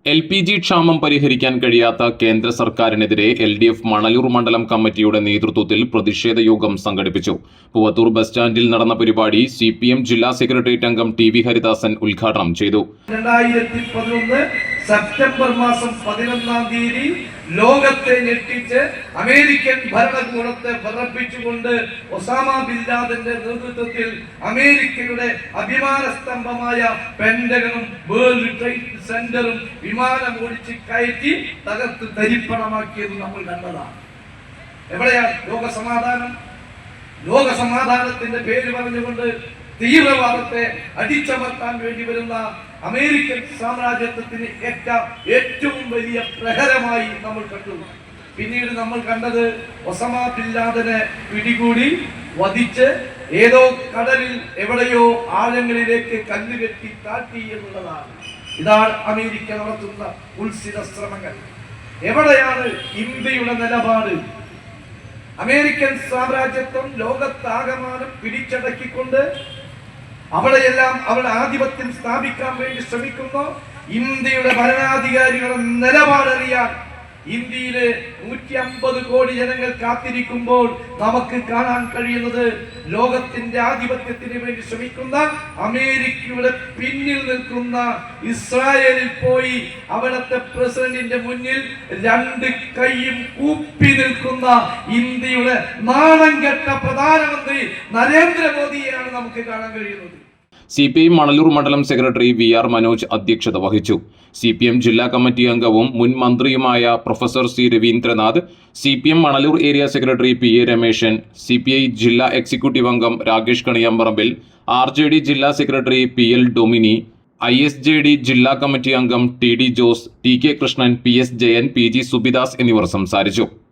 LPG ക്ഷാമം പരിഹരിക്കാൻ കഴിയാത്ത കേന്ദ്ര സർക്കാരിനെതിരെ LDF മണലൂർ മണ്ഡലം കമ്മിറ്റിയുടെ നേതൃത്വത്തിൽ പ്രതിഷേധ യോഗം സംഘടിപ്പിച്ചു. പൂവത്തൂർ ബസ് സ്റ്റാൻഡിൽ നടന്ന പരിപാടി CPM ജില്ലാ സെക്രട്ടേറിയറ്റ് അംഗം TV ഹരിദാസൻ ഉദ്ഘാടനം ചെയ്തു. 2011 സെപ്റ്റംബർ മാസം 11-ാം തീയതി ലോകത്തെ ഞെട്ടിച്ച് അമേരിക്കൻ ഭരണകൂടത്തെ വിറപ്പിച്ചുകൊണ്ട് ഒസാമ ബിൻ ലാദന്റെ നേതൃത്വത്തിൽ അമേരിക്കയുടെ അഭിമാന സ്തംഭമായ പെന്റഗണും വേൾഡ് ട്രേഡ് സെന്ററും വിമാനം ഓടിച്ച് കയറ്റി തകർത്ത് തരിപ്പണമാക്കിയത് നമ്മൾ കണ്ടതാണ്. എവിടെയാണ് ലോകസമാധാനത്തിന്റെ പേര് പറഞ്ഞുകൊണ്ട് തീവ്രവാദത്തെ അടിച്ചമർത്താൻ വേണ്ടി വരുന്ന അമേരിക്കൻ സാമ്രാജ്യത്വത്തിന് ഏറ്റവും വലിയ പ്രഹരമായി നമ്മൾ കണ്ടു. പിന്നീട് നമ്മൾ കണ്ടത് ഒസാമ ബിൻ ലാദനെ പിടികൂടി വധിച്ച് ഏതോ കടലിൽ എവിടെയോ ആഴങ്ങളിലേക്ക് കല്ലുകെട്ടി താഴ്ത്തി എന്നുള്ളതാണ്. ഇതാണ് അമേരിക്ക നടത്തുന്ന ഉത്സിത ശ്രമങ്ങൾ. എവിടെയാണ് ഇന്ത്യയുടെ നിലപാട്? അമേരിക്കൻ സാമ്രാജ്യത്വം ലോകത്താകമാനം പിടിച്ചടക്കിക്കൊണ്ട് അവിടെയെല്ലാം അവരുടെ ആധിപത്യം സ്ഥാപിക്കാൻ വേണ്ടി ശ്രമിക്കുന്ന ഇന്ത്യയുടെ ഭരണാധികാരികളുടെ നിലപാടറിയാൻ ഇന്ത്യയിലെ 150 കോടി ജനങ്ങൾ കാത്തിരിക്കുമ്പോൾ നമുക്ക് കാണാൻ കഴിയുന്നത് ലോകത്തിന്റെ ആധിപത്യത്തിന് വേണ്ടി ശ്രമിക്കുന്ന അമേരിക്കയുടെ പിന്നിൽ നിൽക്കുന്ന ഇസ്രായേലിൽ പോയി അവിടുത്തെ പ്രസിഡന്റിന്റെ മുന്നിൽ 2 കൈയും കൂപ്പി നിൽക്കുന്ന ഇന്ത്യയുടെ നാണം കെട്ട പ്രധാനമന്ത്രി നരേന്ദ്രമോദിയെയാണ് നമുക്ക് കാണാൻ കഴിയുന്നത്. CPI മണലൂർ മണ്ഡലം സെക്രട്ടറി VR മനോജ് അധ്യക്ഷത വഹിച്ചു. CPM ജില്ലാ കമ്മിറ്റി അംഗവും മുൻ മന്ത്രിയുമായ professor C Raveendranath, CPM Manalur area secretary PA Remesan, CPI ജില്ലാ എക്സിക്യൂട്ടീവ് അംഗം രാകേഷ് കണിയാമ്പറമ്പിൽ, RJD ജില്ലാ സെക്രട്ടറി PL ഡൊമിനി, ISJD ജില്ലാ കമ്മിറ്റി അംഗം TD Jose, TK Krishnan, PS Jayan, PG Subidas എന്നിവർ സംസാരിച്ചു.